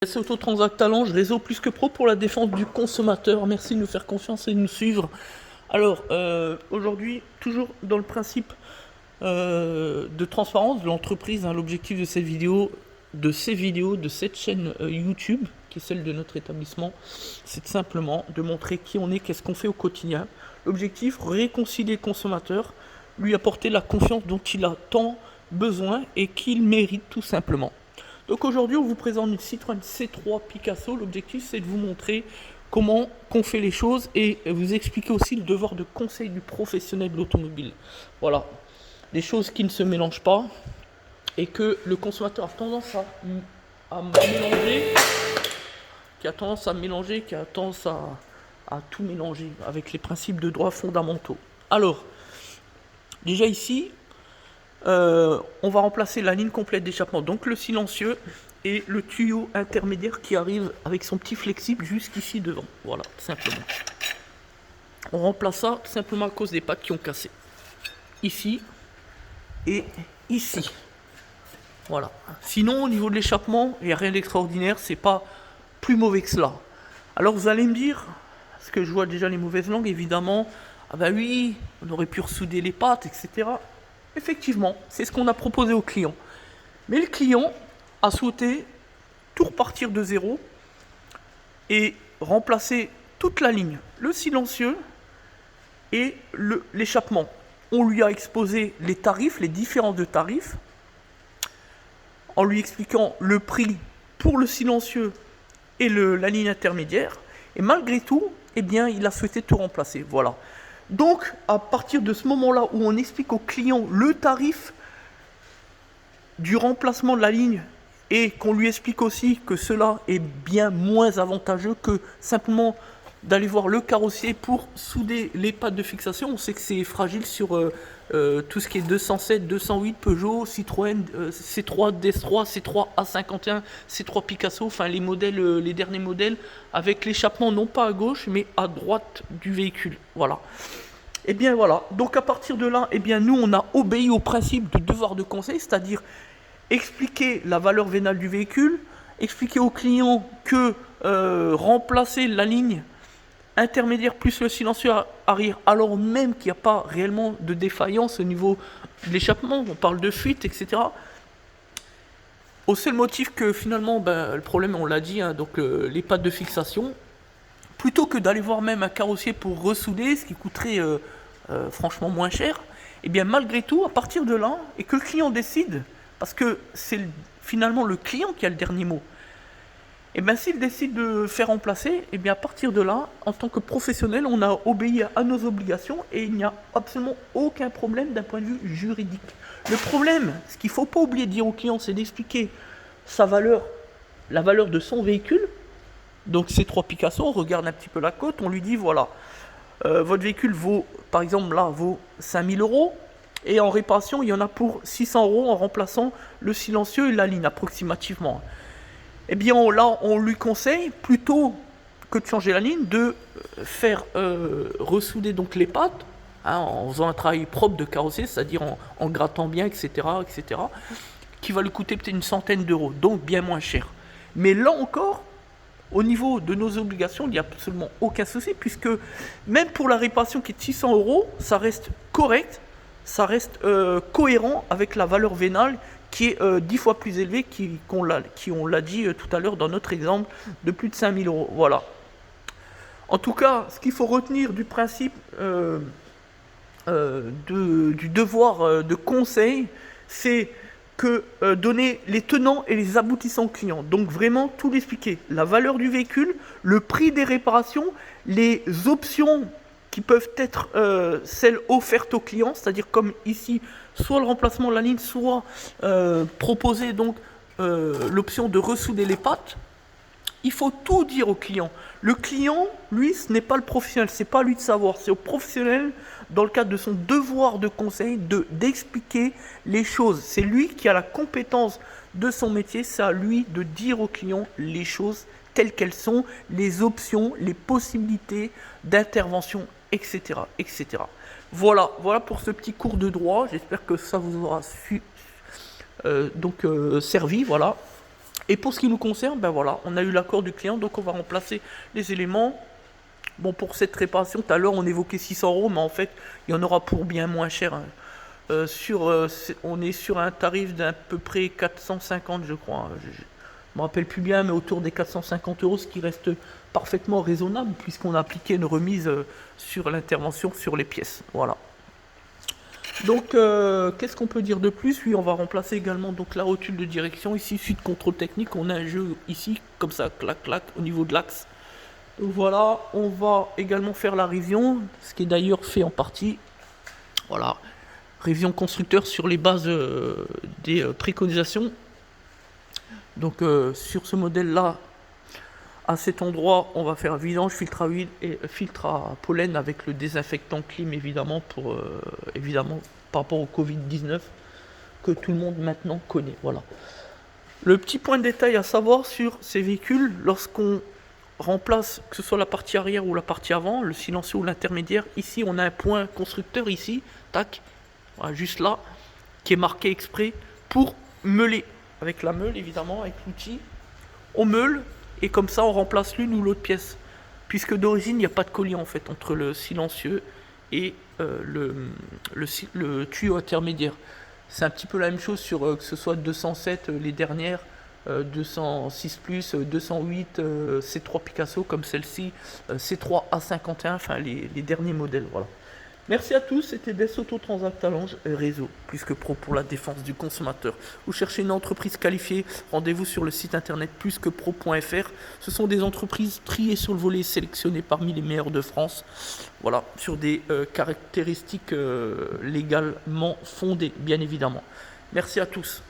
C'est Autotransact Talange, réseau plus que pro pour la défense du consommateur. Merci de nous faire confiance et de nous suivre. Alors, aujourd'hui, toujours dans le principe de transparence de l'entreprise, hein, l'objectif de ces vidéos, de cette chaîne YouTube, qui est celle de notre établissement, c'est simplement de montrer qui on est, qu'est-ce qu'on fait au quotidien. L'objectif, réconcilier le consommateur, lui apporter la confiance dont il a tant besoin et qu'il mérite tout simplement. Donc aujourd'hui, on vous présente une Citroën C3 Picasso. L'objectif, c'est de vous montrer comment on fait les choses et vous expliquer aussi le devoir de conseil du professionnel de l'automobile. Voilà, des choses qui ne se mélangent pas et que le consommateur a tendance à mélanger, qui a tendance à tout mélanger avec les principes de droit fondamentaux. Alors, déjà ici, on va remplacer la ligne complète d'échappement, donc le silencieux et le tuyau intermédiaire qui arrive avec son petit flexible jusqu'ici devant. Voilà, simplement. On remplace ça simplement à cause des pattes qui ont cassé. Ici et ici. Voilà. Sinon, au niveau de l'échappement, il n'y a rien d'extraordinaire, c'est pas plus mauvais que cela. Alors vous allez me dire, parce que je vois déjà les mauvaises langues, évidemment, ah ben oui, on aurait pu ressouder les pattes, etc. Effectivement, c'est ce qu'on a proposé au client. Mais le client a souhaité tout repartir de zéro et remplacer toute la ligne, le silencieux et l'échappement. On lui a exposé les tarifs, les différences de tarifs, en lui expliquant le prix pour le silencieux et la ligne intermédiaire. Et malgré tout, eh bien, il a souhaité tout remplacer. Voilà. Donc, à partir de ce moment-là où on explique au client le tarif du remplacement de la ligne et qu'on lui explique aussi que cela est bien moins avantageux que simplement d'aller voir le carrossier pour souder les pattes de fixation. On sait que c'est fragile sur tout ce qui est 207, 208, Peugeot, Citroën, C3, DS3, C3, A51, C3 Picasso, enfin les modèles, les derniers modèles, avec l'échappement non pas à gauche mais à droite du véhicule. Voilà. Et bien voilà, donc à partir de là, eh bien nous on a obéi au principe du devoir de conseil, c'est-à-dire expliquer la valeur vénale du véhicule, expliquer au client que remplacer la ligne intermédiaire plus le silencieux arrière, alors même qu'il n'y a pas réellement de défaillance au niveau de l'échappement, on parle de fuite, etc. Au seul motif que finalement, le problème, on l'a dit, hein, donc les pattes de fixation, plutôt que d'aller voir même un carrossier pour ressouder, ce qui coûterait franchement moins cher, et bien malgré tout, à partir de là, et que le client décide, parce que c'est finalement le client qui a le dernier mot, et bien s'il décide de faire remplacer, et bien à partir de là, en tant que professionnel, on a obéi à nos obligations et il n'y a absolument aucun problème d'un point de vue juridique. Le problème, ce qu'il ne faut pas oublier de dire au client, c'est d'expliquer sa valeur, la valeur de son véhicule. Donc C3 Picasso, on regarde un petit peu la cote, on lui dit voilà, votre véhicule vaut, par exemple là, vaut 5000 €, et en réparation, il y en a pour 600 € en remplaçant le silencieux et la ligne approximativement. Eh bien là, on lui conseille, plutôt que de changer la ligne, de faire ressouder donc les pattes, hein, en faisant un travail propre de carrossier, c'est-à-dire en grattant bien, etc., etc., qui va lui coûter peut-être une centaine d'euros, donc bien moins cher. Mais là encore, au niveau de nos obligations, il n'y a absolument aucun souci, puisque même pour la réparation qui est de 600 €, ça reste correct, ça reste cohérent avec la valeur vénale qui est 10 fois plus élevée, on l'a dit tout à l'heure dans notre exemple, de plus de 5000 €. Voilà. En tout cas, ce qu'il faut retenir du principe du devoir de conseil, c'est que donner les tenants et les aboutissants clients. Donc vraiment tout l'expliquer. La valeur du véhicule, le prix des réparations, les options qui peuvent être celles offertes aux clients, c'est-à-dire comme ici, soit le remplacement de la ligne, soit proposer donc l'option de ressouder les pattes. Il faut tout dire au client. Le client, lui, ce n'est pas le professionnel, c'est pas à lui de savoir, c'est au professionnel, dans le cadre de son devoir de conseil, d'expliquer les choses. C'est lui qui a la compétence de son métier, c'est à lui de dire au client les choses telles qu'elles sont, les options, les possibilités d'intervention, etc., etc. Voilà pour ce petit cours de droit. J'espère que ça vous aura servi, voilà. Et pour ce qui nous concerne, ben voilà, on a eu l'accord du client, donc on va remplacer les éléments. Bon, pour cette réparation, tout à l'heure on évoquait 600 €, mais en fait, il y en aura pour bien moins cher, hein. On est sur un tarif d'à peu près 450, je crois, hein. Je me rappelle plus bien, mais autour des 450 €, ce qui reste parfaitement raisonnable, puisqu'on a appliqué une remise sur l'intervention sur les pièces. Voilà. Donc, qu'est-ce qu'on peut dire de plus? Oui, on va remplacer également donc la rotule de direction. Ici, suite contrôle technique, on a un jeu ici, comme ça, clac, clac, au niveau de l'axe. Donc voilà, on va également faire la révision, ce qui est d'ailleurs fait en partie. Voilà, révision constructeur sur les bases des préconisations. Donc sur ce modèle-là, à cet endroit, on va faire vidange, filtre à huile et filtre à pollen avec le désinfectant clim, évidemment, par rapport au Covid-19 que tout le monde maintenant connaît. Voilà. Le petit point de détail à savoir sur ces véhicules, lorsqu'on remplace, que ce soit la partie arrière ou la partie avant, le silencieux ou l'intermédiaire, ici on a un point constructeur ici, tac, voilà, juste là, qui est marqué exprès pour meuler. Avec la meule, évidemment, avec l'outil, on meule et comme ça on remplace l'une ou l'autre pièce. Puisque d'origine, il n'y a pas de collier en fait entre le silencieux et le tuyau intermédiaire. C'est un petit peu la même chose sur que ce soit 207, les dernières, 206+, 208, C3 Picasso comme celle-ci, C3 A51, enfin les derniers modèles. Voilà. Merci à tous, c'était Des Autotransat Talange Réseau, plus que pro pour la défense du consommateur. Vous cherchez une entreprise qualifiée, rendez-vous sur le site internet plusquepro.fr. Ce sont des entreprises triées sur le volet, sélectionnées parmi les meilleures de France. Voilà, sur des caractéristiques légalement fondées, bien évidemment. Merci à tous.